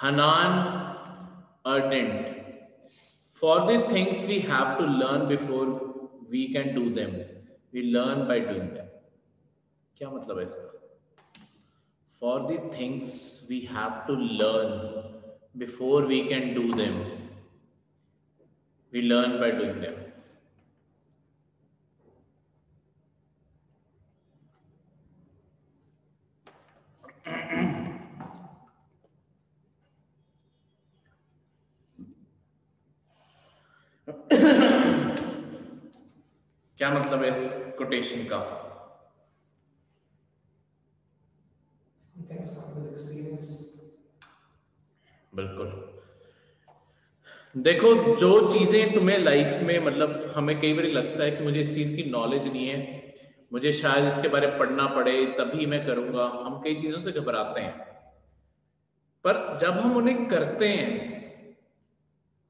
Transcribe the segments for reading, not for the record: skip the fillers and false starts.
Hanan ardent. For the things we have to learn before we can do them, we learn by doing them. क्या मतलब है इसका? For the things we have to learn before we can do them, we learn by doing them. क्या मतलब है इस quotation का? बिल्कुल। देखो, जो चीजें तुम्हें लाइफ में, मतलब हमें कई बार लगता है कि मुझे इस चीज की नॉलेज नहीं है, मुझे शायद इसके बारे में पढ़ना पड़े तभी मैं करूंगा, हम कई चीजों से घबराते हैं। पर जब हम उन्हें करते हैं,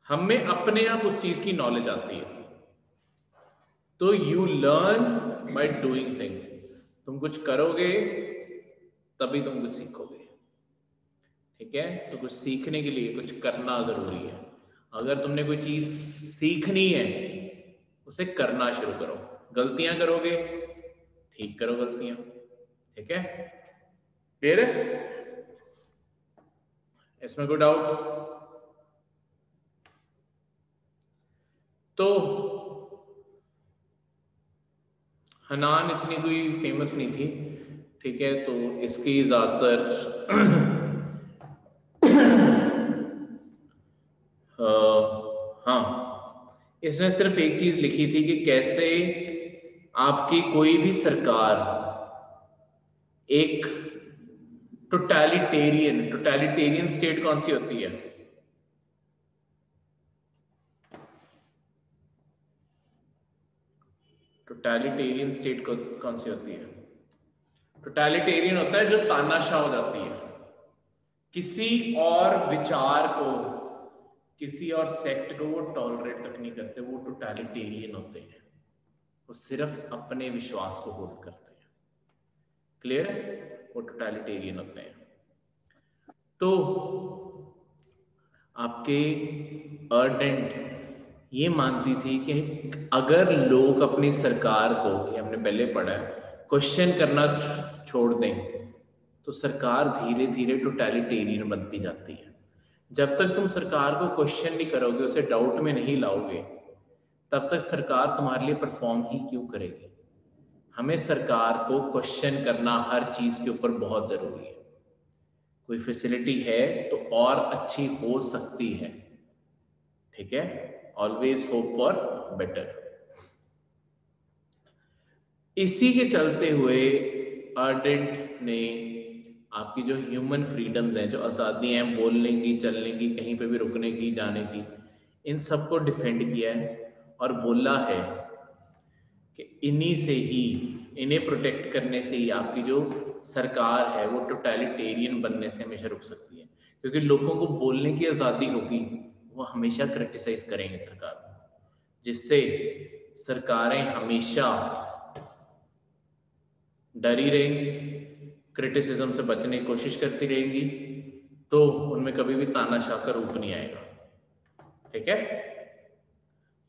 हमें अपने आप उस चीज की नॉलेज आती है। तो you learn by doing things. तुम कुछ करोगे तभी तुम कुछ सीखोगे। ठीक है? तो कुछ सीखने के लिए कुछ करना जरूरी है। अगर तुमने कोई चीज सीखनी है, उसे करना शुरू करो। गलतियां करोगे, ठीक करो गलतियां। ठीक है? क्लियर है? इसमें कोई डाउट? तो हनान इतनी कोई फेमस नहीं थी, ठीक है? तो इसकी ज्यादातर हाँ, इसने सिर्फ एक चीज लिखी थी कि कैसे आपकी कोई भी सरकार एक टोटलिटेरियन स्टेट कौन सी होती है? टोटलिटेरियन स्टेट कौन सी होती है? टोटलिटेरियन होता है जो तानाशाह हो जाती है, किसी और विचार को, किसी और सेक्ट को वो टॉलरेट तक नहीं करते, वो टोटलिटेरियन होते हैं। वो सिर्फ अपने विश्वास को होल्ड करते हैं। क्लियर है? वो टोटलिटेरियन होते हैं। तो आपके अर्डेंट ये मानती थी कि अगर लोग अपनी सरकार को, ये हमने पहले पढ़ा है, क्वेश्चन करना छोड़ दें, तो सरकार धीरे धीरे टोटलिटेरियन बनती जाती है। जब तक तुम सरकार को क्वेश्चन नहीं करोगे, उसे डाउट में नहीं लाओगे, तब तक सरकार तुम्हारे लिए परफॉर्म ही क्यों करेगी? हमें सरकार को क्वेश्चन करना हर चीज के ऊपर बहुत जरूरी है। कोई फैसिलिटी है तो और अच्छी हो सकती है। ठीक है? Always hope for better. इसी के चलते हुए अर्डेंट ने आपकी जो ह्यूमन फ्रीडम्स हैं, जो आज़ादी हैं, बोलने की, चलने की, कहीं पे भी रुकने की, जाने की, इन सबको डिफेंड किया है और बोला है कि इन्हीं से ही, इन्हें प्रोटेक्ट करने से ही आपकी जो सरकार है वो टोटलिटेरियन बनने से हमेशा रुक सकती है। क्योंकि लोगों को बोलने की आज़ादी होगी, वो हमेशा क्रिटिसाइज करेंगे सरकार को, जिससे सरकारें हमेशा डरी रहेंगी, क्रिटिसिज्म से बचने की कोशिश करती रहेंगी, तो उनमें कभी भी तानाशाह का रूप नहीं आएगा। ठीक है?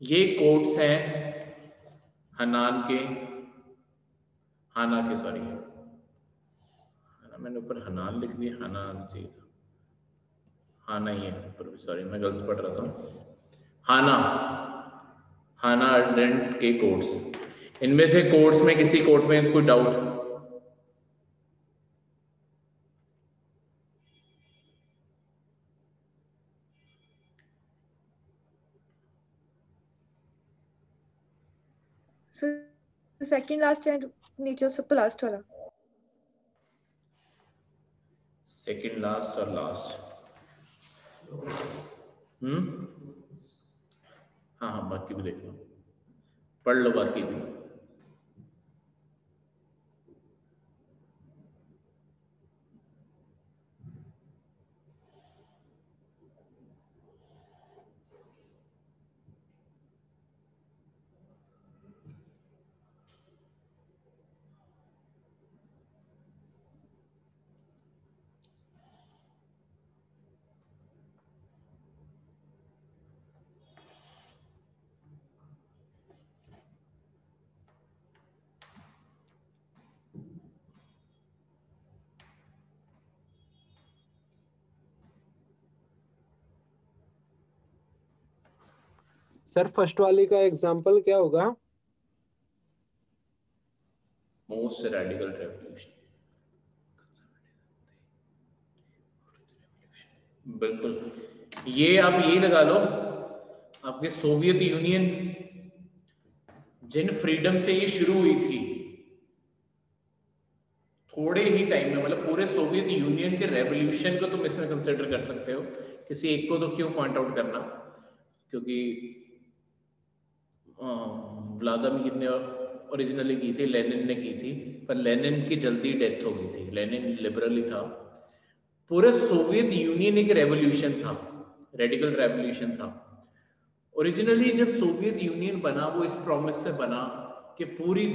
ये कोट्स हैं हनान के, हाना के, सॉरी, मैंने ऊपर हनान लिख दिया, हनान चाहिए था, हाना ही है ऊपर भी, सॉरी मैं गलत पढ़ रहा था। हाना, हाना अरेंट के कोट्स। इनमें से कोट्स में किसी कोट में कोई डाउट? सेकंड लास्ट है नीचे, सब तो लास्ट वाला। सेकंड लास्ट और लास्ट, हाँ हाँ, बाकी भी देख लो, पढ़ लो बाकी भी। सर फर्स्ट वाली का एग्जांपल क्या होगा? मोस्ट रेडिकल रेवोल्यूशन, बिल्कुल। ये आप यही लगा लो, आपके सोवियत यूनियन जिन फ्रीडम से ये शुरू हुई थी, थोड़े ही टाइम में, मतलब पूरे सोवियत यूनियन के रेवोल्यूशन को तुम इसमें कंसिडर कर सकते हो। किसी एक को तो क्यों पॉइंट आउट करना, क्योंकि व्लादिमीर ने ओरिजिनली की थी, लेनिन ने की थी, पर लेनिन की जल्दी डेथ हो गई थी। लेनिन लिबरल ही था। पूरे सोवियत यूनियन एक रेवोल्यूशन था, रेडिकल रेवोल्यूशन था। ओरिजिनली जब सोवियत यूनियन बना, वो इस प्रॉमिस से बना कि पूरी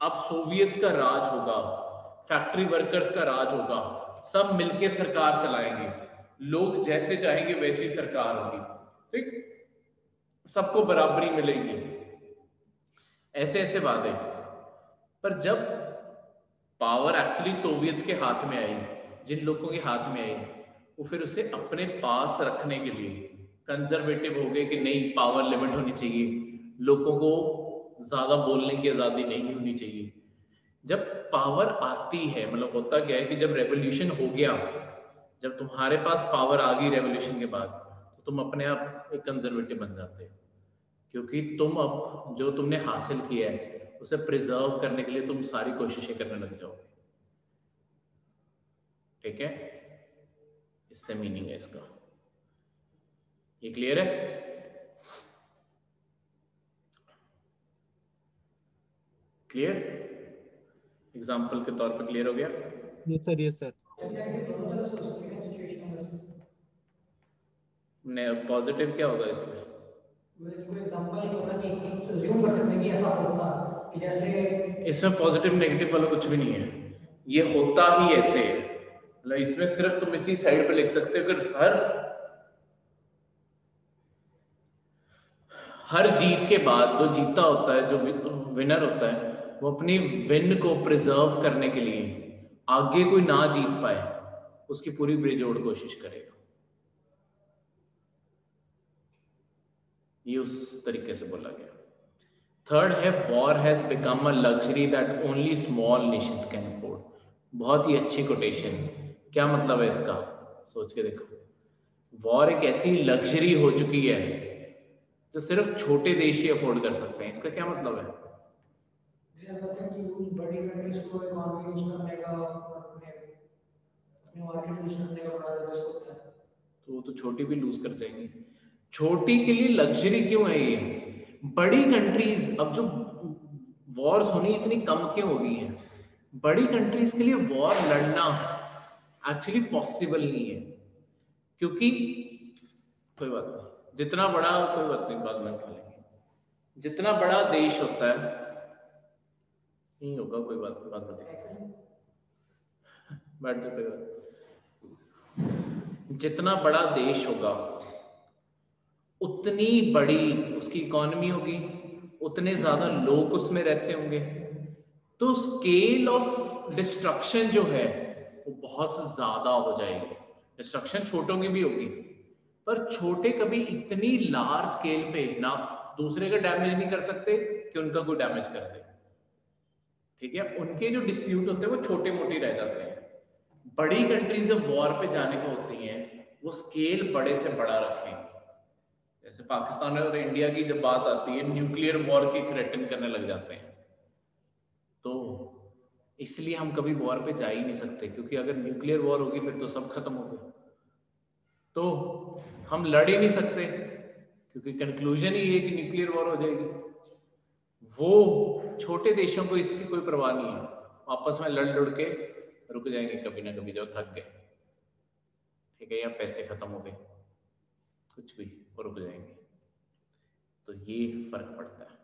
अब सोवियत का राज होगा, फैक्ट्री वर्कर्स का राज होगा, सब मिलके सरकार चलाएंगे, लोग जैसे चाहेंगे वैसी सरकार होगी, ठीक, सबको बराबरी मिलेगी, ऐसे ऐसे वादे। पर जब पावर एक्चुअली सोवियत के हाथ में आई, जिन लोगों के हाथ में आई, वो फिर उसे अपने पास रखने के लिए कंजर्वेटिव हो गए कि नहीं, पावर लिमिट होनी चाहिए, लोगों को ज्यादा बोलने की आजादी नहीं होनी चाहिए। जब पावर आती है, मतलब होता क्या है कि जब रेवोल्यूशन हो गया, जब तुम्हारे पास पावर आ गई रेवोल्यूशन के बाद, तो तुम अपने आप एक कंजर्वेटिव बन जाते हो, क्योंकि तुम अब जो तुमने हासिल किया है उसे प्रिजर्व करने के लिए तुम सारी कोशिशें करने लग जाओगे। ठीक है, इससे मीनिंग है इसका। ये क्लियर है? क्लियर? एग्जाम्पल के तौर पे क्लियर हो गया? Yes sir, yes sir. Positive क्या होगा इसमें? इसमें पॉजिटिव नेगेटिव वाला कुछ भी नहीं है, ये होता ही ऐसे है। मतलब इसमें सिर्फ तुम इसी साइड पे लिख सकते हो कि हर जीत के बाद जो जीता होता है, जो विनर होता है, वो अपनी विन को प्रिजर्व करने के लिए आगे कोई ना जीत पाए उसकी पूरी बेजोड़ कोशिश करेगा। ये उस तरीके से बोला गया। थर्ड है, war has become a luxury that only small Nations can afford. बहुत ही अच्छी कोटेशन। क्या मतलब है इसका, सोच के देखो। वॉर एक ऐसी लग्जरी हो चुकी है जो सिर्फ छोटे देश ही अफोर्ड कर सकते हैं। इसका क्या मतलब है? तो वो तो छोटी भी लूज कर जाएंगी। छोटी के लिए लग्जरी क्यों है ये? बड़ी कंट्रीज, अब जो वॉर्स होनी इतनी कम क्यों हो गई है? बड़ी कंट्रीज के लिए वॉर लड़ना एक्चुअली पॉसिबल नहीं है, क्योंकि कोई बात नहीं, जितना बड़ा, कोई बात नहीं, बाद में उठा लेंगे। जितना बड़ा देश होता है, नहीं होगा, कोई बात नहीं, बाद में देखेंगे, बैठ जाओ, कोई बात। जितना बड़ा देश होगा उतनी बड़ी उसकी इकोनॉमी होगी, उतने ज्यादा लोग उसमें रहते होंगे, तो स्केल ऑफ डिस्ट्रक्शन जो है वो बहुत ज्यादा हो जाएगी। डिस्ट्रक्शन छोटों की भी होगी, पर छोटे कभी इतनी लार्ज स्केल पे ना दूसरे का डैमेज नहीं कर सकते कि उनका कोई डैमेज कर दे। ठीक है, उनके जो डिस्प्यूट होते हैं वो छोटे मोटे रह जाते हैं। बड़ी कंट्रीज जब वॉर पे जाने को होती हैं, वो स्केल बड़े से बड़ा रखें। जैसे पाकिस्तान और इंडिया की जब बात आती है, न्यूक्लियर वॉर की थ्रेटन करने लग जाते हैं, तो इसलिए हम कभी वॉर पे जा ही नहीं सकते, क्योंकि अगर न्यूक्लियर वॉर होगी फिर तो सब खत्म हो गया। तो हम लड़ ही नहीं सकते, क्योंकि कंक्लूजन ही है कि न्यूक्लियर वॉर हो जाएगी। वो छोटे देशों को इसकी कोई परवाह नहीं है, आपस में लड़ लड़ के रुक जाएंगे कभी ना कभी जब थक गए। ठीक है, या पैसे खत्म हो गए, कुछ भी, वो रुक जाएंगे। तो ये फर्क पड़ता है।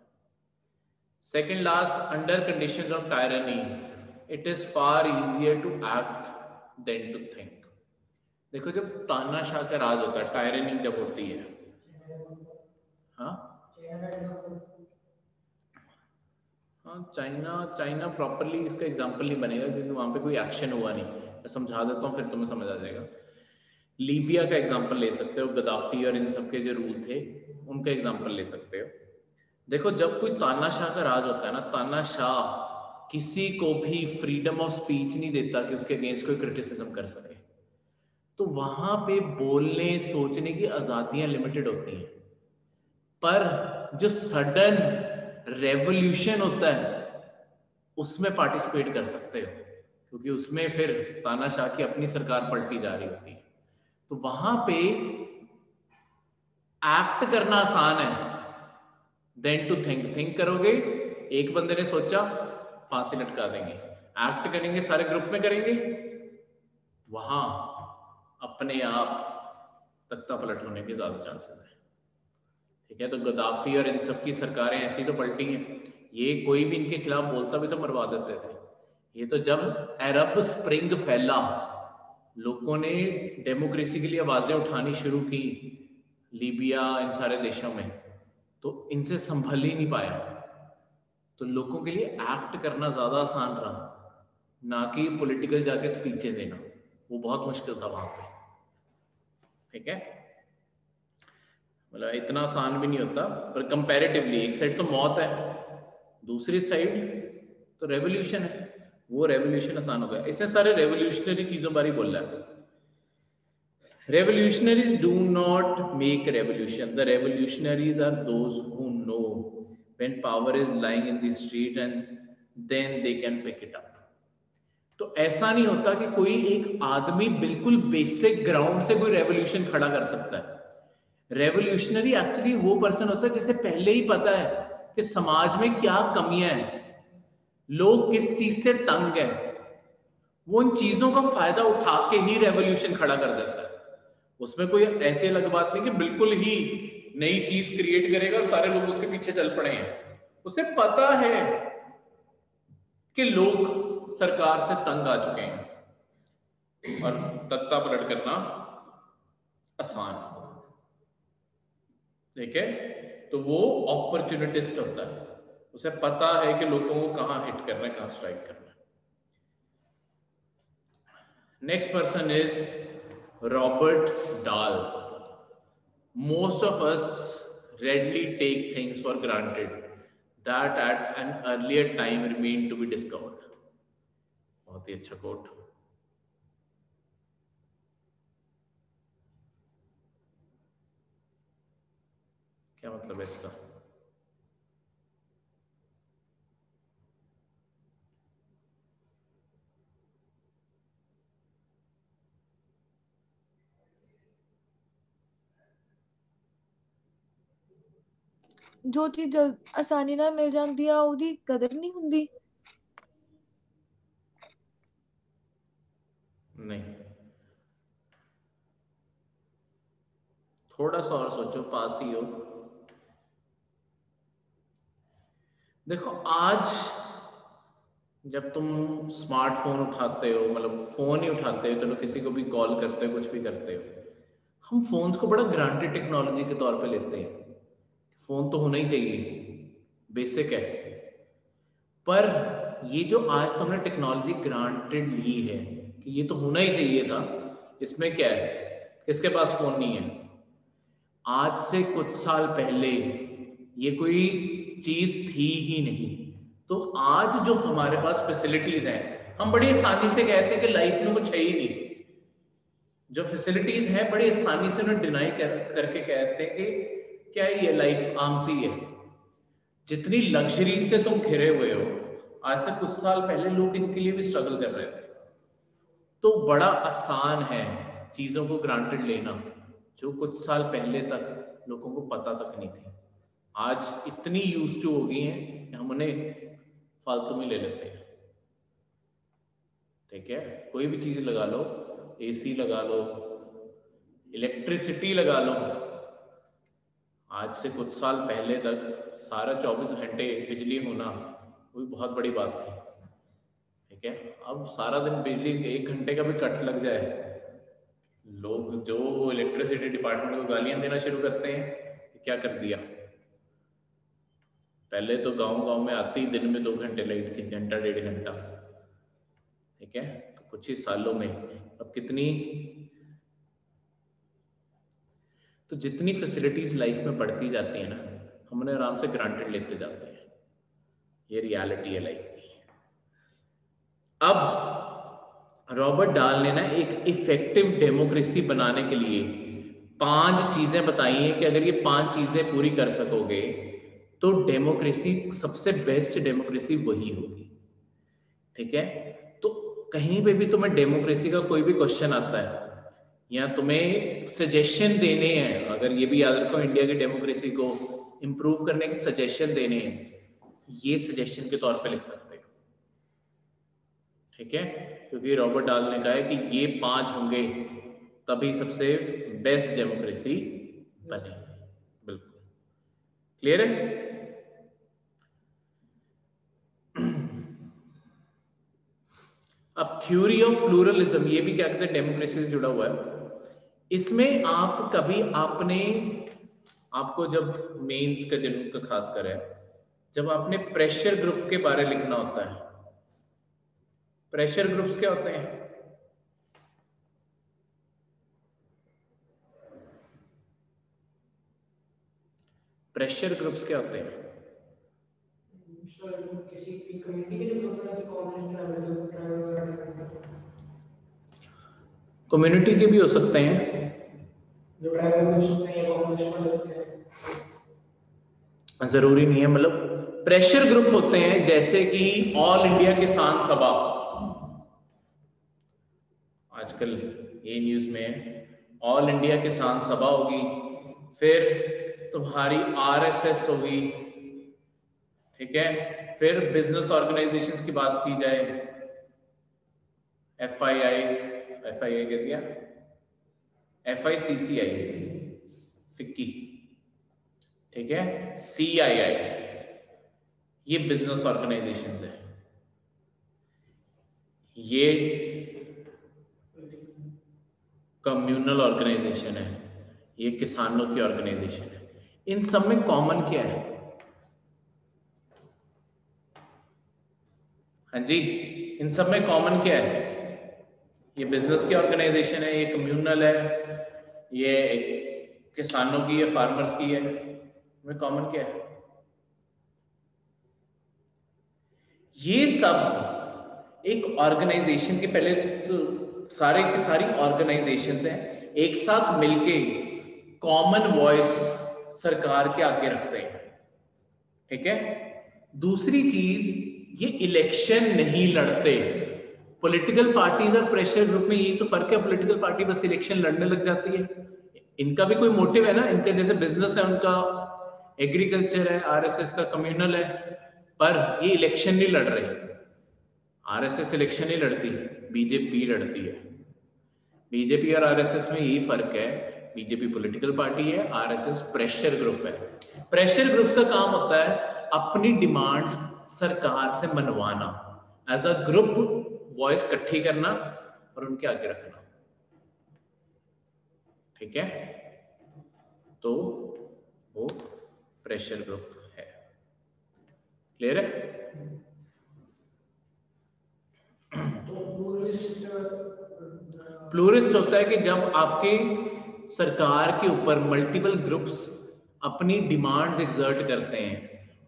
Second last, under conditions of tyranny it is far easier to act than to think. देखो, जब तानाशाह का राज होता है, टायरनी जब होती है, हाँ हाँ, चाइना प्रॉपरली इसका एग्जांपल नहीं बनेगा, क्योंकि वहां पे कोई एक्शन हुआ नहीं। मैं समझा देता हूँ, फिर तुम्हें समझ आ जाएगा। लीबिया का एग्जांपल ले सकते हो, गद्दाफी और इन सब के जो रूल थे, उनका एग्जाम्पल ले सकते हो। देखो जब कोई तानाशाह का राज होता है ना, तानाशाह किसी को भी फ्रीडम ऑफ स्पीच नहीं देता कि उसके अगेंस्ट कोई क्रिटिसिज्म कर सके। तो वहां पे बोलने सोचने की आजादियां लिमिटेड होती हैं, पर जो सडन रेवोल्यूशन होता है उसमें पार्टिसिपेट कर सकते हो, क्योंकि उसमें फिर तानाशाह की अपनी सरकार पलटी जा रही होती है। तो वहां पे एक्ट करना आसान है देन टू थिंक करोगे, एक बंदे ने सोचा फांसी लटका देंगे, एक्ट करेंगे सारे ग्रुप में करेंगे, वहां अपने आप तख्ता पलट होने के ज्यादा चांसेस है। ठीक है, तो गद्दाफी और इन सब की सरकारें ऐसी तो पलटी हैं, ये कोई भी इनके खिलाफ बोलता भी तो मरवा देते थे। ये तो जब अरब स्प्रिंग फैला, लोगों ने डेमोक्रेसी के लिए आवाजें उठानी शुरू की लीबिया इन सारे देशों में, तो इनसे संभल ही नहीं पाया। तो लोगों के लिए एक्ट करना ज्यादा आसान रहा, ना कि पॉलिटिकल जाके स्पीचें देना, वो बहुत मुश्किल था वहां पे। ठीक है, मतलब इतना आसान भी नहीं होता, पर कंपैरेटिवली एक साइड तो मौत है, दूसरी साइड तो रेवोल्यूशन है, वो रेवोल्यूशन आसान हो गया। इसने सारे रेवोल्यूशनरी चीजों बारे बोला है। Revolutionaries do not make revolution. The revolutionaries are those who know when power is lying in the street and then they can pick it up. तो ऐसा नहीं होता कि कोई एक आदमी बिल्कुल बेसिक ग्राउंड से कोई रेवोल्यूशन खड़ा कर सकता है। रेवोल्यूशनरी एक्चुअली वो पर्सन होता है जिसे पहले ही पता है कि समाज में क्या कमियां हैं, लोग किस चीज से तंग है, वो उन चीजों का फायदा उठा के ही रेवोल्यूशन खड़ा कर देता है। उसमें कोई ऐसी अलग बात नहीं कि बिल्कुल ही नई चीज क्रिएट करेगा और सारे लोग उसके पीछे चल पड़े हैं। उसे पता है कि लोग सरकार से तंग आ चुके हैं और तख्ता पलट करना आसान। ठीक है, तो वो अपॉर्चुनिटिस्ट होता है, उसे पता है कि लोगों को कहां हिट करना है, कहां स्ट्राइक करना है। Next person is Robert Dahl. Most of us readily take things for granted that at an earlier time remain to be discovered. बहुत ही अच्छा कोट। क्या मतलब है इसका? जो चीज आसानी ਨਾਲ ਮਿਲ ਜਾਂਦੀ ਆ ਉਹਦੀ ਕਦਰ ਨਹੀਂ ਹੁੰਦੀ। नहीं, थोड़ा सा और सोचो, पास ही हो। देखो आज जब तुम स्मार्टफोन उठाते हो, मतलब फोन ही उठाते हो, चलो किसी को भी कॉल करते हो, कुछ भी करते हो, हम फोन्स को बड़ा ग्रांटेड टेक्नोलॉजी के तौर पे लेते हैं। फोन तो होना ही चाहिए, बेसिक है। पर ये जो आज तुमने टेक्नोलॉजी ग्रांटेड ली है कि ये तो होना ही चाहिए था, इसमें क्या है? किसके पास फोन नहीं है? आज से कुछ साल पहले ये कोई चीज थी ही नहीं। तो आज जो हमारे पास फैसिलिटीज हैं, हम बड़ी आसानी से कहते हैं कि लाइफ में कुछ है ही नहीं। जो फैसिलिटीज है बड़ी आसानी से उन्हें डिनाई करके कहते हैं कि क्या ये लाइफ आम सी है। जितनी लग्जरी से तुम घिरे हुए हो, आज से कुछ साल पहले लोग इनके लिए भी स्ट्रगल कर रहे थे। तो बड़ा आसान है चीजों को ग्रांटेड लेना, जो कुछ साल पहले तक लोगों को पता तक नहीं थी। आज इतनी यूज टू हो गई हैं कि हम उन्हें फालतू में ले लेते हैं। ठीक है, कोई भी चीज लगा लो, एसी लगा लो, इलेक्ट्रिसिटी लगा लो, आज से कुछ साल पहले तक सारा 24 घंटे बिजली होना कोई बहुत बड़ी बात थी। ठीक है, अब सारा दिन बिजली 1 घंटे का भी कट लग जाए, लोग जो इलेक्ट्रिसिटी डिपार्टमेंट को गालियां देना शुरू करते हैं, क्या कर दिया। पहले तो गांव में आती दिन में 2 घंटे लाइट थी, घंटा 1.5 घंटा। ठीक है, तो कुछ ही सालों में अब कितनी। तो जितनी फैसिलिटीज लाइफ में बढ़ती जाती है ना, हम उन्हें आराम से ग्रांटेड लेते जाते हैं। ये रियलिटी है लाइफ की। अब रॉबर्ट डाल ने ना एक इफेक्टिव डेमोक्रेसी बनाने के लिए 5 चीजें बताई हैं कि अगर ये 5 चीजें पूरी कर सकोगे तो डेमोक्रेसी, सबसे बेस्ट डेमोक्रेसी वही होगी। ठीक है, तो कहीं पे भी तुम्हें डेमोक्रेसी का कोई भी क्वेश्चन आता है या तुम्हें सजेशन देने हैं, अगर ये भी याद रखो इंडिया की डेमोक्रेसी को इंप्रूव करने के सजेशन देने हैं, ये सजेशन के तौर पे लिख सकते हो। ठीक है, क्योंकि रॉबर्ट डाल ने कहा है कि ये 5 होंगे तभी सबसे बेस्ट डेमोक्रेसी बनेगी। बिल्कुल क्लियर है। अब थ्योरी ऑफ प्लूरलिज्म, ये भी क्या कहते हैं, डेमोक्रेसी से जुड़ा हुआ है। इसमें आप कभी आपको जब मेंस का जिनका खासकर है, जब आपने प्रेशर ग्रुप के बारे लिखना होता है। प्रेशर ग्रुप्स क्या होते हैं? प्रेशर ग्रुप्स क्या होते हैं? कम्युनिटी के भी हो सकते हैं, जरूरी नहीं है। मतलब प्रेशर ग्रुप होते हैं जैसे कि ऑल इंडिया किसान सभा, आजकल ये न्यूज में है, ऑल इंडिया किसान सभा होगी, फिर तुम्हारी आरएसएस होगी। ठीक है, फिर बिजनेस ऑर्गेनाइजेशंस की बात की जाए, एफआईआई कह दिया, एफआईसीसीआई फिक्की, ठीक है, सीआईआई, ये बिजनेस ऑर्गेनाइजेशंस है। ये कम्युनल ऑर्गेनाइजेशन है, ये किसानों की ऑर्गेनाइजेशन है। इन सब में कॉमन क्या है? हाँ जी, इन सब में कॉमन क्या है? ये बिजनेस की ऑर्गेनाइजेशन है, ये कम्युनल है, ये किसानों की है, फार्मर्स की है। में कॉमन क्या है? ये सब एक ऑर्गेनाइजेशन के, पहले तो सारे की सारी ऑर्गेनाइजेशंस हैं, एक साथ मिलके कॉमन वॉइस सरकार के आगे रखते हैं। ठीक है, दूसरी चीज, ये इलेक्शन नहीं लड़ते। पॉलिटिकल पार्टीज और प्रेशर ग्रुप में यही तो फर्क है, पॉलिटिकल पार्टी बस इलेक्शन लड़ने लग जाती है, इनका भी कोई मोटिव है ना, इनका जैसे बिजनेस है, उनका एग्रीकल्चर है, आरएसएस का कम्युनल है, पर ये इलेक्शन नहीं लड़ रहे। आरएसएस इलेक्शन नहीं लड़ती, बीजेपी लड़ती है। बीजेपी और आरएसएस में यही फर्क है, बीजेपी पॉलिटिकल पार्टी है, आरएसएस प्रेशर ग्रुप है। प्रेशर ग्रुप का काम होता है अपनी डिमांड्स सरकार से मनवाना, एज अ ग्रुप वॉइस इकट्ठी करना और उनके आगे रखना। ठीक है, तो वो प्रेशर ग्रुप है। क्लियर है? प्लूरिस्ट होता है कि जब आपके सरकार के ऊपर मल्टीपल ग्रुप्स अपनी डिमांड्स एक्सर्ट करते हैं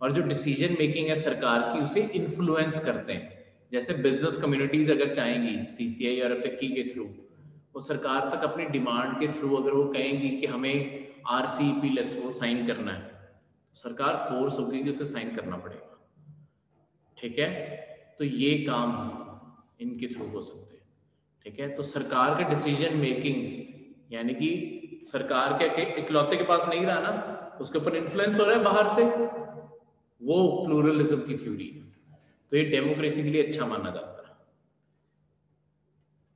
और जो डिसीजन मेकिंग है सरकार की उसे इन्फ्लुएंस करते हैं। जैसे बिजनेस कम्युनिटीज अगर चाहेंगी सीसीआई और फिक्की के थ्रू, वो सरकार तक अपनी डिमांड के थ्रू अगर वो कहेंगी कि हमें आरसीईपी लेट्स वो साइन करना है, तो सरकार फोर्स होगी कि उसे साइन करना पड़ेगा। ठीक है, तो ये काम इनके थ्रू हो सकते हैं। ठीक है, तो सरकार के डिसीजन मेकिंग, यानी कि सरकार के इकलौते के पास नहीं रहा ना, उसके ऊपर इन्फ्लुएंस हो रहा है बाहर से, वो प्लूरलिज्म की थ्योरी है। तो ये डेमोक्रेसी के लिए अच्छा माना जाता है।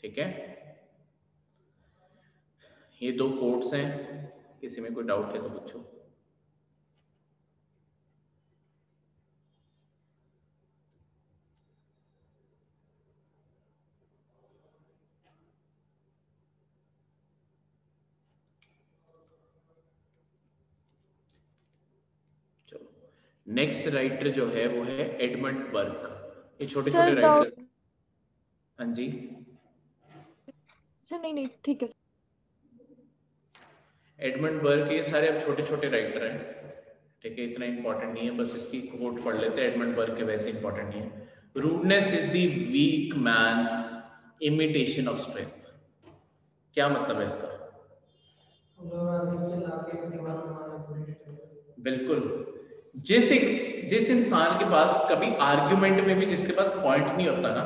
ठीक है, ये 2 कोट्स हैं, किसी में कोई डाउट है तो पूछो। नेक्स्ट राइटर जो है वो है एडमंड बर्क। ये छोटे छोटे राइटर। हाँ जी सर, नहीं ठीक है। एडमंड बर्ग, ये सारे अब छोटे छोटे राइटर हैं, ठीक है, इतना इंपॉर्टेंट नहीं है, बस इसकी कोट पढ़ लेते हैं। एडमंड बर्ग के वैसे इंपॉर्टेंट नहीं है। Rudeness is the weak man's imitation of strength. क्या मतलब है इसका? बिल्कुल, जिस इंसान के पास कभी आर्ग्यूमेंट में भी जिसके पास पॉइंट नहीं होता ना,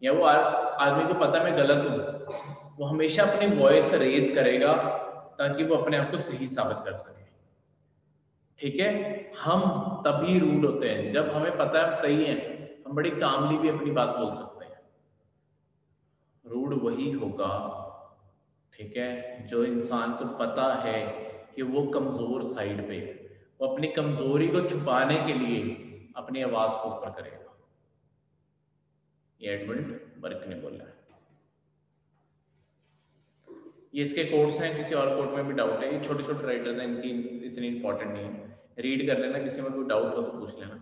या वो आदमी को पता मैं गलत हूं, वो हमेशा अपनी वॉइस रेज करेगा ताकि वो अपने आप को सही साबित कर सके। ठीक है, हम तभी रूड होते हैं जब हमें पता है हम सही हैं, हम बड़ी कामली भी अपनी बात बोल सकते हैं। रूड वही होगा, ठीक है, जो इंसान को पता है कि वो कमजोर साइड पे, वो अपनी कमजोरी को छुपाने के लिए अपनी आवाज को ऊपर करेगा। ये एडमंड बर्ग ने बोला है। ये इसके कोट्स हैं, किसी और कोट में भी डाउट है, ये छोटे छोटे राइटर्स हैं, इनकी इतनी इंपॉर्टेंट नहीं है, रीड कर लेना, किसी में कोई डाउट हो तो पूछ लेना।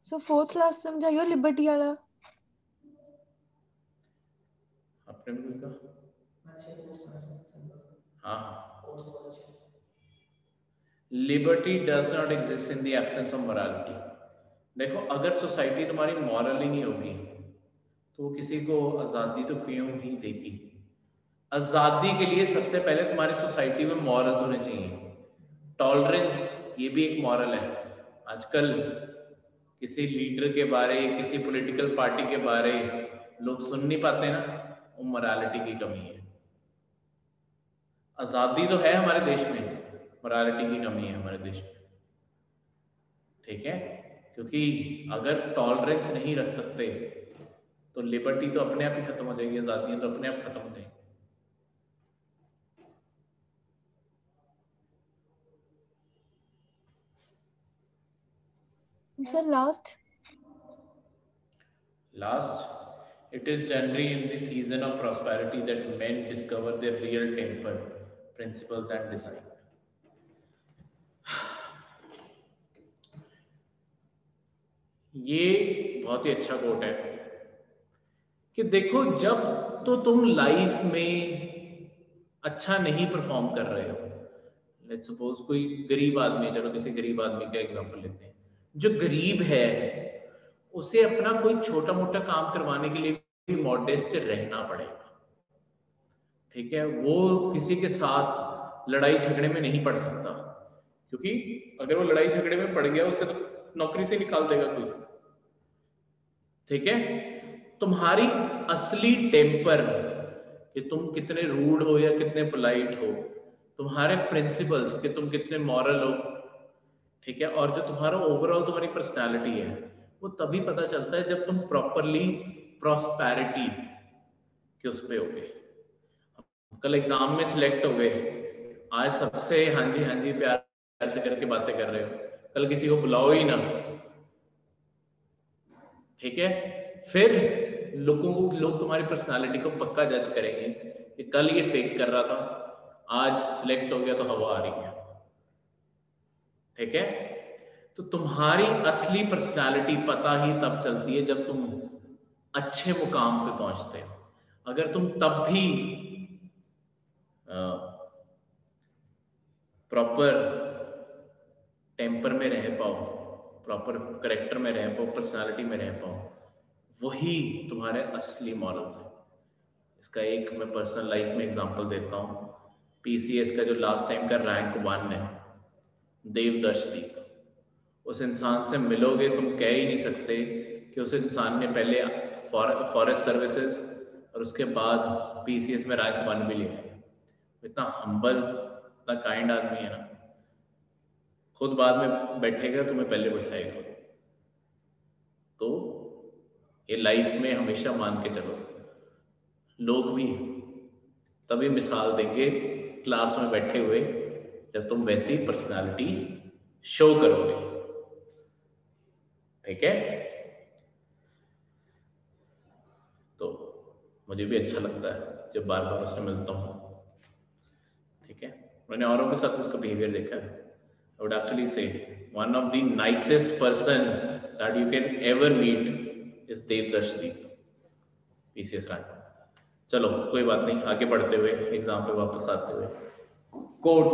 सो फोर्थ लास्ट समझाइयो लिबर्टी वाला। आपने भी कोई कहा? हाँ, liberty does not exist in the absence of morality. देखो, अगर सोसाइटी तुम्हारी मॉरल ही नहीं होगी तो वो किसी को आज़ादी तो क्यों ही देगी? आज़ादी के लिए सबसे पहले तुम्हारी सोसाइटी में मॉरल्स होने चाहिए। टॉलरेंस, ये भी एक मॉरल है। आजकल किसी लीडर के बारे, किसी पॉलिटिकल पार्टी के बारे लोग सुन नहीं पाते ना, वो मोरालिटी की कमी है। आज़ादी तो है हमारे देश में, मोरालिटी की कमी है हमारे देश में, ठीक है, क्योंकि अगर टॉलरेंस नहीं रख सकते तो लिबर्टी तो अपने आप ही खत्म हो जाएगी, आज़ादियां तो अपने आप खत्म हो जाएंगी। Sir Last, it is generally in the season of prosperity that men discover their real temper, principles and design. ये बहुत ही अच्छा कोट है कि देखो, जब तो तुम लाइफ में अच्छा नहीं परफॉर्म कर रहे हो, लेट्स सपोज कोई गरीब आदमी है, चलो किसी गरीब आदमी का एग्जांपल लेते हैं, जो गरीब है उसे अपना कोई छोटा मोटा काम करवाने के लिए भी मॉडेस्ट रहना पड़ेगा, ठीक है, वो किसी के साथ लड़ाई झगड़े में नहीं पड़ सकता, क्योंकि अगर वो लड़ाई झगड़े में पड़ गया उसे तो नौकरी से निकाल देगा कोई, ठीक है। तुम्हारी असली टेम्पर, कि तुम कितने रूड हो या कितने पोलाइट हो, तुम्हारे प्रिंसिपल्स कि तुम कितने मॉरल हो, ठीक है, और जो तुम्हारा ओवरऑल तुम्हारी पर्सनालिटी है, वो तभी पता चलता है जब तुम प्रॉपरली प्रॉस्पेरिटी के उस पे हो गए। कल एग्जाम में सिलेक्ट हो गए, आज सबसे हाँ जी प्यार से करके बातें कर रहे हो, कल किसी को बुलाओ ही ना, ठीक है, फिर लोग तुम्हारी पर्सनालिटी को पक्का जज करेंगे कि कल ये फेक कर रहा था, आज सिलेक्ट हो गया तो हवा आ रही है, ठीक है। तो तुम्हारी असली पर्सनालिटी पता ही तब चलती है जब तुम अच्छे मुकाम पे पहुंचते हो। अगर तुम तब भी प्रॉपर टेम्पर में रह पाओ, प्रॉपर करेक्टर में रह पाओ, पर्सनालिटी में रह पाओ, वही तुम्हारे असली मॉरल्स हैं। इसका एक मैं पर्सनल लाइफ में एग्जांपल देता हूँ। पीसीएस का जो लास्ट टाइम का रैंक 1 है, देवदर्शदीप, उस इंसान से मिलोगे तुम कह ही नहीं सकते कि उस इंसान ने पहले फॉरेस्ट सर्विसेज और उसके बाद पीसीएस में रैंक 1 भी लिया है। इतना हम्बल, इतना काइंड आदमी है ना, खुद बाद में बैठेगा तुम्हें पहले बैठाएगा। तो ये लाइफ में हमेशा मान के चलो, लोग भी तभी मिसाल देंगे क्लास में बैठे हुए जब तुम वैसी पर्सनालिटी शो करोगे, ठीक है। तो मुझे भी अच्छा लगता है जब बार बार उससे मिलता हूँ, ठीक है। मैंने औरों के साथ उसका बिहेवियर देखा है, would actually say one of the nicest person that you can ever meet is Devdashdeep, PCS Random. चलो कोई बात नहीं, आगे बढ़ते हुए एग्जाम पे वापस आते हुए, कोट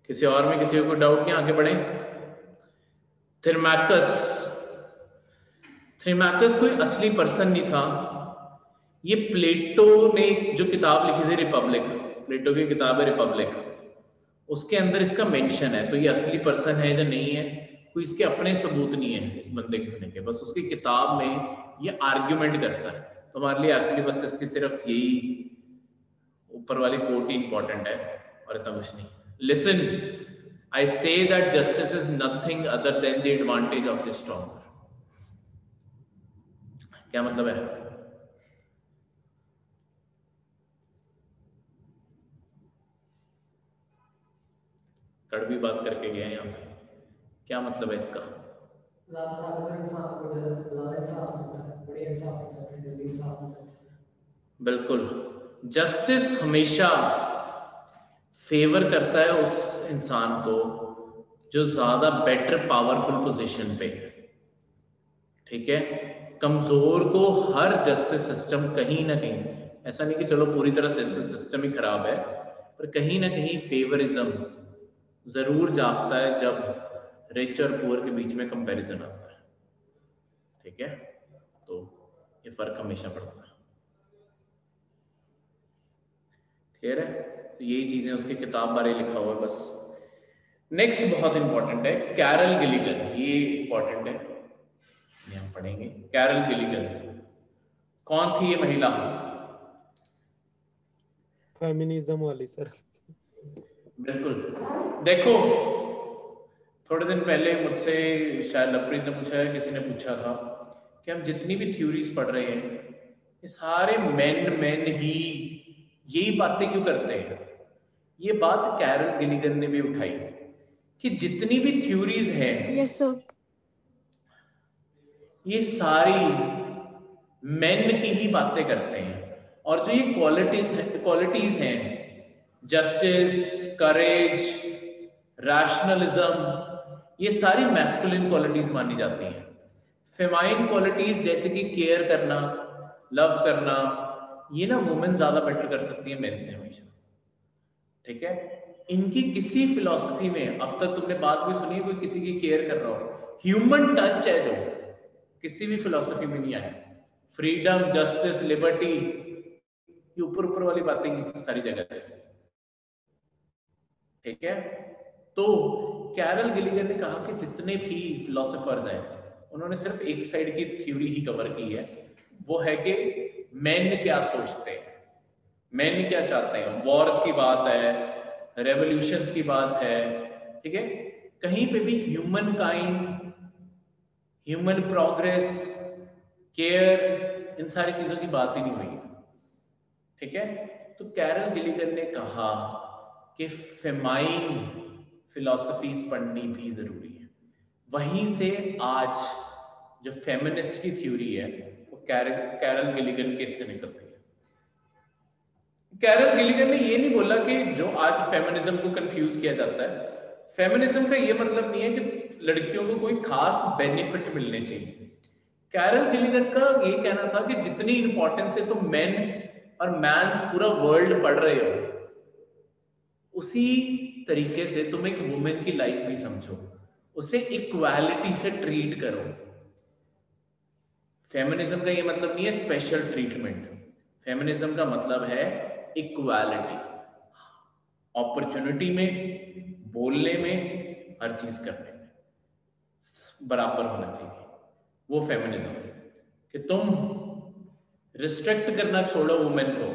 किसी और में किसी को डाउट नहीं, आगे बढ़े। थ्रिमैकस कोई असली पर्सन नहीं था, ये प्लेटो ने जो किताब लिखी थी रिपब्लिक, प्लेटो की किताब है रिपब्लिक, उसके अंदर इसका मेंशन है। तो ये असली पर्सन है या नहीं है, कोई इसके अपने सबूत नहीं है इस बंदे के होने के, बस उसकी किताब में ये आर्ग्यूमेंट करता है। तो हमारे लिए एक्चुअली बस इसकी सिर्फ यही ऊपर वाली कोट ही इंपॉर्टेंट है और इतना कुछ नहीं। Listen, I say that justice is nothing other than the advantage of the stronger. क्या मतलब है? कड़वी बात करके गया यहाँ पे, क्या मतलब है इसका? बिल्कुल, जस्टिस हमेशा फेवर करता है उस इंसान को जो ज्यादा बेटर पावरफुल पोजीशन पे, ठीक है। कमजोर को हर जस्टिस सिस्टम कहीं ना कहीं, ऐसा नहीं कि चलो पूरी तरह जस्टिस सिस्टम ही खराब है, पर कहीं ना कहीं फेवरिज्म जरूर जागता है जब रिच और पुअर के बीच में कंपैरिजन आता है, ठीक है। तो ये फर्क हमेशा पड़ता है, क्लियर है। तो यही चीजें उसकी किताब बारे लिखा हुआ है बस। नेक्स्ट बहुत इंपॉर्टेंट है, कैरल गिलिगन, ये इंपॉर्टेंट है, ये हम पढ़ेंगे। कैरल गिलिगन कौन थी ये महिला? फेमिनिज्म वाली सर। बिल्कुल, देखो थोड़े दिन पहले मुझसे शायद लवप्रीत ने पूछा है, किसी ने पूछा था कि हम जितनी भी थ्योरीज पढ़ रहे हैं ये सारे मेन ही यही बातें क्यों करते हैं। ये बात कैरल गिलिगन ने भी उठाई कि जितनी भी थ्योरीज हैं यस सर, ये सारी मेन की ही बातें करते हैं, और जो ये क्वालिटीज हैं जस्टिस, करेज, रैशनलिज्म, ये सारी मैस्कुलिन क्वालिटीज मानी जाती हैं। फेमाइन क्वालिटीज जैसे कि केयर करना, लव करना, ये ना वुमेन ज्यादा बेटर कर सकती है मेन से हमेशा, ठीक है। इनकी किसी फिलॉसफी में अब तक तुमने बात भी सुनी है कोई किसी की केयर कर रहा हो? ह्यूमन टच है जो किसी भी फिलॉसफी में नहीं आया। फ्रीडम, जस्टिस, लिबर्टी, ये ऊपर ऊपर वाली बातें सारी जगह है, ठीक है। तो कैरल गिलिगन ने कहा कि जितने भी फिलोसोफर्स हैं उन्होंने सिर्फ एक साइड की थ्योरी ही कवर की है, वो है कि मेन क्या सोचते हैं, मेन क्या चाहते हैं। वॉर्स की बात है, रेवोल्यूशंस की बात है, ठीक है। कहीं पे भी human kind, human progress, care, इन सारी चीजों की बात ही नहीं हुई, ठीक है। तो कैरल गिलिगन ने कहा कि फेमाइन फिलॉसफीज पढ़नी भी जरूरी है। वहीं से आज जो फेमिनिस्ट की थ्योरी है वो कैरल गिलिगन के से निकलती है। कैरल गिलिगन ने ये नहीं बोला कि जो आज फेमिनिज्म को कंफ्यूज किया जाता है, फेमिनिज्म का ये मतलब नहीं है कि लड़कियों को कोई खास बेनिफिट मिलने चाहिए। कैरल गिलिगन का ये कहना था कि जितनी इंपॉर्टेंस है तुम मेन और मैंस पूरा वर्ल्ड पढ़ रहे हो, उसी तरीके से तुम एक वुमेन की लाइफ भी समझो, उसे इक्वालिटी से ट्रीट करो। फेमिनिज्म का ये मतलब नहीं है स्पेशल ट्रीटमेंट, फेमिनिज्म का मतलब है इक्वालिटी, अपॉर्चुनिटी में, बोलने में, हर चीज करने में बराबर होना चाहिए। वो फेमिनिज्म है कि तुम रिस्ट्रिक्ट करना छोड़ो वुमेन को,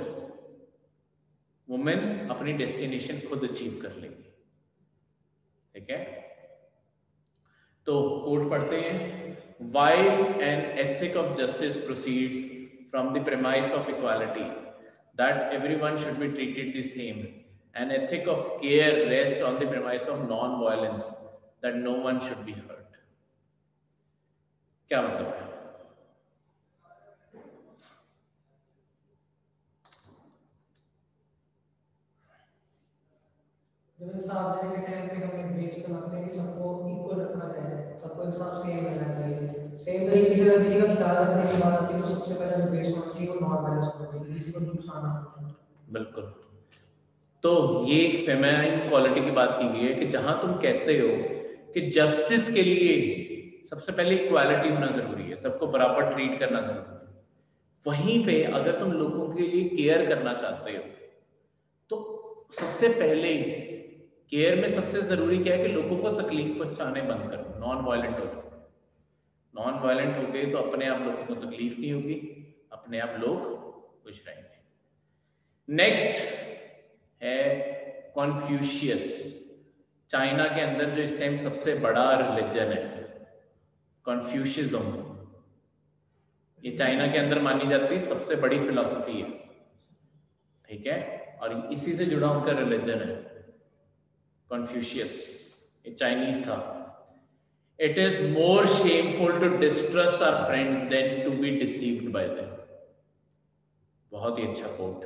वुमेन अपनी डेस्टिनेशन खुद अचीव कर लेगी, ठीक है। तो कोट पढ़ते हैं। While an ethic of justice proceeds from the premise of equality, that everyone should be treated the same, an ethic of care rests on the premise of non-violence, that no one should be hurt. क्या मतलब है? जब इंसाफ देने के time पे हम एक base बनाते हैं कि सबको इक्वल रखा जाए, सबको इंसाफ सेम मिलना चाहिए। सेम तरीके से अगर किसी का ख्याल रखने की बात आती है तो सबसे पहले जो बेस होना चाहिए वो नॉन वायलेंस होना चाहिए, किसी को नुकसान ना पहुंचाए। बिल्कुल। तो ये एक फेमाइन क्वालिटी की बात की गई है कि जहां तुम कहते हो कि जस्टिस के लिए सबसे पहले इक्वालिटी होना जरूरी है, सबको बराबर ट्रीट करना जरूरी है, वहीं पे अगर तुम लोगों के लिए केयर करना चाहते हो तो सबसे पहले केयर में सबसे जरूरी क्या है कि लोगों को तकलीफ पहुंचाने बंद करो, नॉन वायलेंट हो जाओ। नॉन वायलेंट हो गए तो अपने आप लोगों को तकलीफ नहीं होगी, अपने आप लोग खुश रहेंगे। नेक्स्ट है कॉन्फ्यूशियस। चाइना के अंदर जो इस टाइम सबसे बड़ा रिलीजन है कॉन्फ्यूशियज्म, ये चाइना के अंदर मानी जाती है सबसे बड़ी फिलॉसफी है, ठीक है, और इसी से जुड़ा उनका रिलीजन है कॉन्फ्यूशियस। ये चाइनीज था। It is more shameful to distrust our friends than to be deceived by them. बहुत ही अच्छा कोट।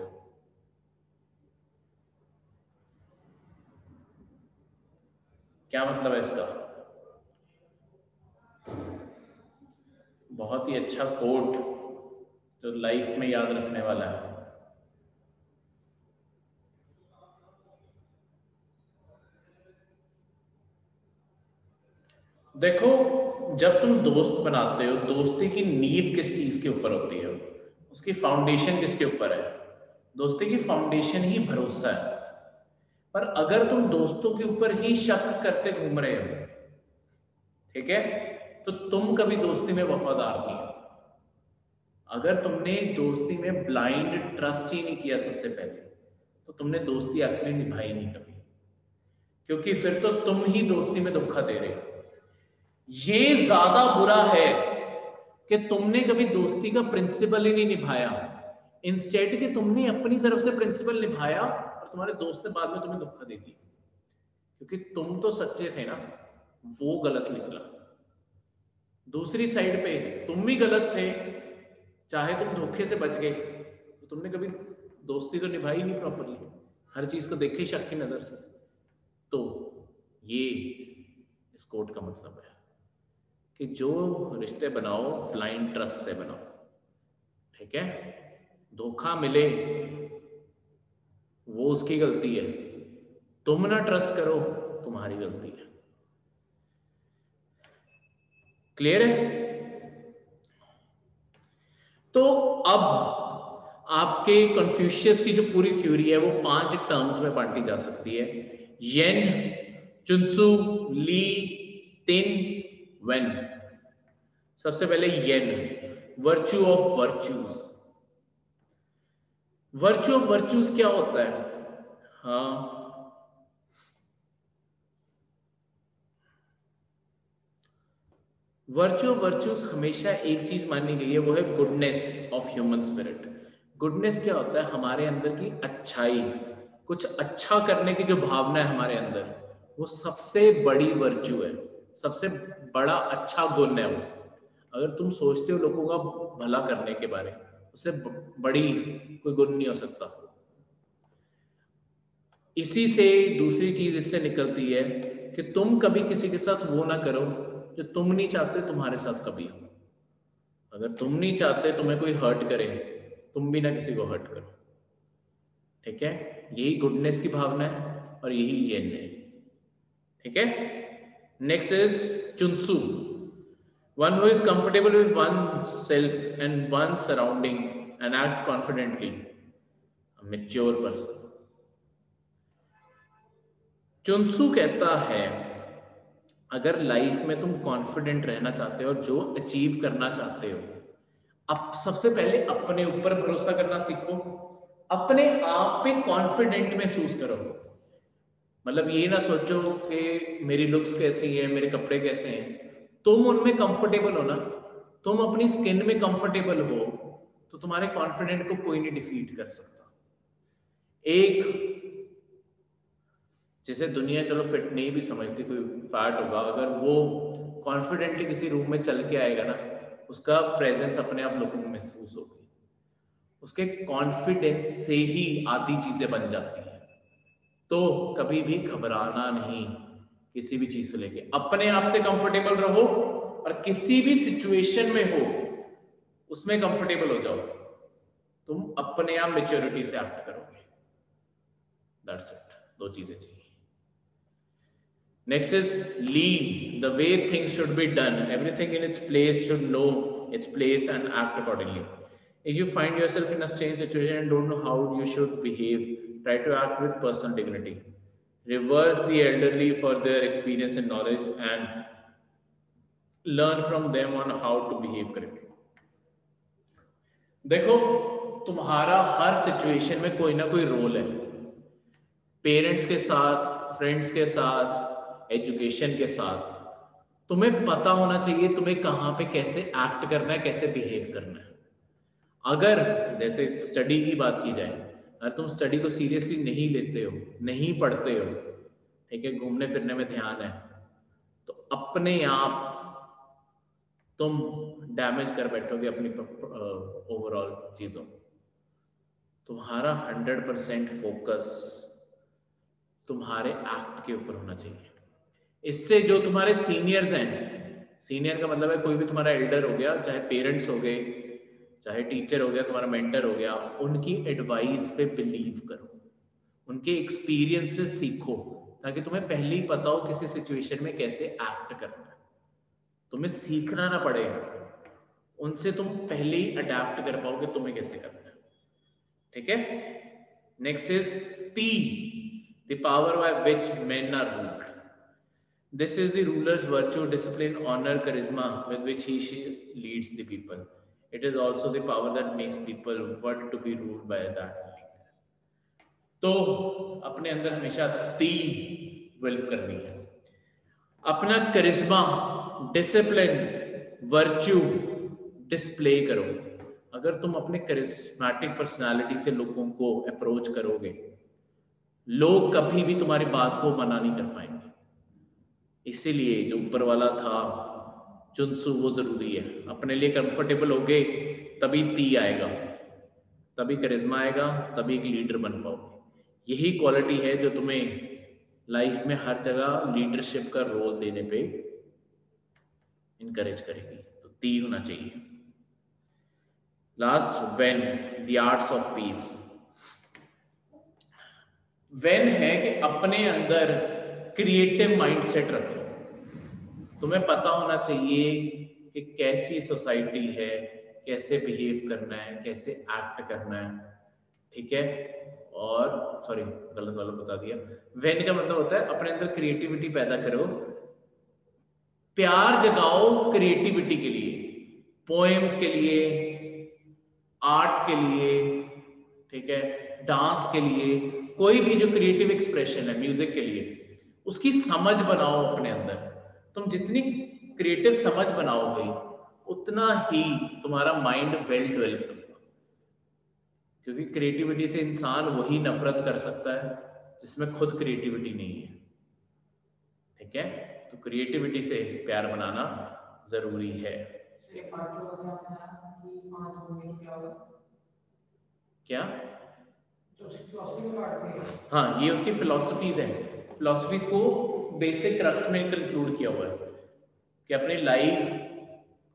क्या मतलब है इसका? बहुत ही अच्छा कोट जो लाइफ में याद रखने वाला है। देखो, जब तुम दोस्त बनाते हो, दोस्ती की नींव किस चीज के ऊपर होती है, उसकी फाउंडेशन किसके ऊपर है? दोस्ती की फाउंडेशन ही भरोसा है। पर अगर तुम दोस्तों के ऊपर ही शक करते घूम रहे हो, ठीक है, तो तुम कभी दोस्ती में वफादार नहीं हो। अगर तुमने दोस्ती में ब्लाइंड ट्रस्ट ही नहीं किया सबसे पहले, तो तुमने दोस्ती एक्चुअली निभाई नहीं कभी, क्योंकि फिर तो तुम ही दोस्ती में धोखा दे रहे हो। ये ज्यादा बुरा है कि तुमने कभी दोस्ती का प्रिंसिपल ही नहीं निभाया, इंस्टेड कि तुमने अपनी तरफ से प्रिंसिपल निभाया और तुम्हारे दोस्त ने बाद में तुम्हें धोखा दे दिया, क्योंकि तुम तो सच्चे थे ना, वो गलत निकला। दूसरी साइड पे तुम भी गलत थे, चाहे तुम धोखे से बच गए, तो तुमने कभी दोस्ती तो निभाई नहीं प्रॉपरली, हर चीज को देखे शक की नजर से। तो ये इस कोट का मतलब है कि जो रिश्ते बनाओ ब्लाइंड ट्रस्ट से बनाओ, ठीक है। धोखा मिले वो उसकी गलती है, तुम ना ट्रस्ट करो तुम्हारी गलती है। क्लियर है? तो अब आपके कन्फ्यूशियस की जो पूरी थ्योरी है वो 5 टर्म्स में बांटी जा सकती है: येन, चुनसु, ली, तिन, वेन। सबसे पहले येन, virtue of virtues. Virtue of virtues क्या होता है? हाँ, वर्च्यू ऑफ वर्च्यूज हमेशा एक चीज मानी गई है, वो है goodness of human spirit. Goodness क्या होता है? हमारे अंदर की अच्छाई, कुछ अच्छा करने की जो भावना है हमारे अंदर, वो सबसे बड़ी वर्च्यू है, सबसे बड़ा अच्छा गुण है वो। अगर तुम सोचते हो लोगों का भला करने के बारे, उससे बड़ी कोई गुण नहीं हो सकता। इसी से दूसरी चीज इससे निकलती है कि तुम कभी किसी के साथ वो ना करो जो तुम नहीं चाहते तुम्हारे साथ कभी हो। अगर तुम नहीं चाहते तुम्हें कोई हर्ट करे, तुम भी ना किसी को हर्ट करो, ठीक है। यही गुडनेस की भावना है और यही येन है, ठीक है। नेक्स्ट इज चुनसु, one who is comfortable with oneself and one's surrounding and act confidently, a mature person. चुनसु कहता है अगर लाइफ में तुम कॉन्फिडेंट रहना चाहते हो और जो अचीव करना चाहते हो, अब सबसे पहले अपने ऊपर भरोसा करना सीखो, अपने आप पे कॉन्फिडेंट महसूस करो। मतलब ये ना सोचो कि मेरी लुक्स कैसी है, मेरे कपड़े कैसे हैं, तुम उनमें कंफर्टेबल हो ना, तुम अपनी स्किन में कंफर्टेबल हो, तो तुम्हारे कॉन्फिडेंट को कोई नहीं डिफीट कर सकता। एक जिसे दुनिया चलो फिट नहीं भी समझती, कोई फैट होगा, अगर वो कॉन्फिडेंटली किसी रूम में चल के आएगा ना, उसका प्रेजेंस अपने आप लोगों को महसूस होगी। उसके कॉन्फिडेंस से ही आधी चीजें बन जाती हैं। तो कभी भी घबराना नहीं किसी भी चीज को लेके, अपने आप से कंफर्टेबल रहो और किसी भी सिचुएशन में हो उसमें कंफर्टेबल हो जाओ, तुम अपने आप मेच्योरिटी से एक्ट करोगे। दैट्स इट, दो चीजें चाहिए। Next is lead the way things should be done. Everything in its place should know its place and act accordingly. If you find yourself in a strange situation and don't know how you should behave, try to act with personal dignity. Reverse the elderly for their experience and knowledge and learn from them on how to behave correctly. देखो, तुम्हारा हर situation में कोई ना कोई role है, parents के साथ, friends के साथ, एजुकेशन के साथ। तुम्हें पता होना चाहिए तुम्हें कहाँ पे कैसे एक्ट करना है, कैसे बिहेव करना है। अगर जैसे स्टडी की बात की जाए, अगर तुम स्टडी को सीरियसली नहीं लेते हो, नहीं पढ़ते हो, ठीक है, घूमने फिरने में ध्यान है, तो अपने आप तुम डैमेज कर बैठोगे अपनी ओवरऑल चीजों। तुम्हारा 100% फोकस तुम्हारे एक्ट के ऊपर होना चाहिए। इससे जो तुम्हारे सीनियर्स हैं, सीनियर का मतलब है कोई भी तुम्हारा एल्डर हो गया, चाहे पेरेंट्स हो गए, चाहे टीचर हो गया, तुम्हारा मेंटर हो गया, उनकी एडवाइस पे बिलीव करो, उनके एक्सपीरियंस से सीखो, ताकि तुम्हें पहले ही पता हो किसी सिचुएशन में कैसे एक्ट करना है। तुम्हें सीखना ना पड़े, उनसे तुम पहले ही अडेप्ट कर पाओगे तुम्हें कैसे करना है। ठीक है। Next is T, the power by which men are ruled. This is the ruler's virtue, discipline, honor, charisma with which she leads the people. It is also the power that makes people want to be ruled by that leader. तो अपने अंदर हमेशा तीन develop करनी है, अपना करिश्मा, discipline, virtue display करो। अगर तुम अपने करिश्मेटिक पर्सनालिटी से लोगों को अप्रोच करोगे, लोग कभी भी तुम्हारी बात को मना नहीं कर पाएंगे। इसीलिए जो ऊपर वाला था चुनसु, वो जरूरी है। अपने लिए कंफर्टेबल होगे तभी ती आएगा, तभी करिश्मा आएगा, तभी एक लीडर बन पाओगे। यही क्वालिटी है जो तुम्हें लाइफ में हर जगह लीडरशिप का रोल देने पे इनकरेज करेगी। तो ती होना चाहिए। Last, when, the arts of peace. When है कि अपने अंदर क्रिएटिव माइंडसेट रखो। तुम्हें पता होना चाहिए कि कैसी सोसाइटी है, कैसे बिहेव करना है, कैसे एक्ट करना है। ठीक है। और सॉरी, गलत वाला बता दिया। वेन का मतलब होता है अपने अंदर क्रिएटिविटी पैदा करो, प्यार जगाओ क्रिएटिविटी के लिए, पोएम्स के लिए, आर्ट के लिए, ठीक है, डांस के लिए, कोई भी जो क्रिएटिव एक्सप्रेशन है, म्यूजिक के लिए, उसकी समझ बनाओ अपने अंदर। तुम जितनी क्रिएटिव समझ बनाओगे उतना ही तुम्हारा माइंड वेल डेवलप्ड होगा, क्योंकि क्रिएटिविटी से इंसान वही नफरत कर सकता है जिसमें खुद क्रिएटिविटी नहीं है। ठीक है। तो क्रिएटिविटी से प्यार बनाना जरूरी है। क्या? हाँ, ये उसकी फिलॉसफीज हैं। फिलॉसफीज को बेसिक क्रक्स में कंक्लूड किया हुआ है कि अपनी लाइफ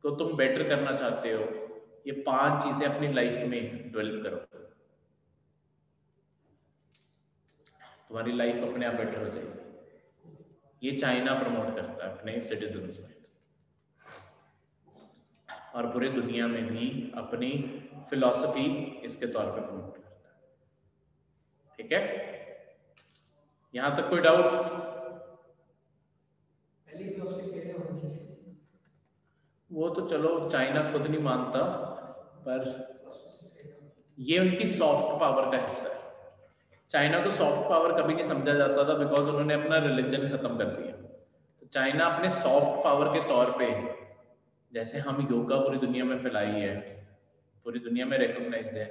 को तुम बेटर करना चाहते हो, ये 5 चीजें अपनी लाइफ में डेवलप करो, तुम्हारी लाइफ अपने आप बेटर हो जाएगी। ये चाइना प्रमोट करता है अपने सिटीजन्स में, और पूरे दुनिया में भी अपनी फिलॉसफी इसके तौर पर प्रमोट करता है। ठीक है। यहां तक कोई डाउट? वो तो चलो चाइना खुद नहीं मानता, पर ये उनकी सॉफ्ट पावर का हिस्सा है। चाइना को सॉफ्ट पावर कभी नहीं समझा जाता था, बिकॉज उन्होंने अपना रिलीजन खत्म कर दिया। तो चाइना अपने सॉफ्ट पावर के तौर पे, जैसे हम योगा पूरी दुनिया में फैलाई है, पूरी दुनिया में रिकॉग्नाइज है,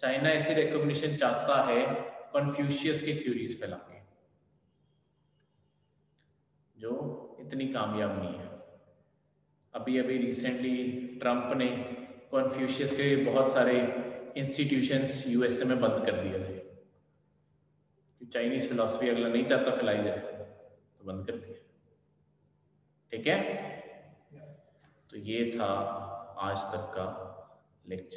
चाइना ऐसी रिकॉग्निशन चाहता है कन्फ्यूशियस की थ्योरीज फैला के, जो इतनी कामयाब नहीं है। अभी अभी रिसेंटली ट्रंप ने कन्फ्यूशियस के बहुत सारे इंस्टीट्यूशंस यूएसए में बंद कर दिए थे। चाइनीज फिलॉसफी अगला नहीं चाहता फैलाई जाए तो बंद कर दिया। ठीक है, तो ये था आज तक का लेक्चर।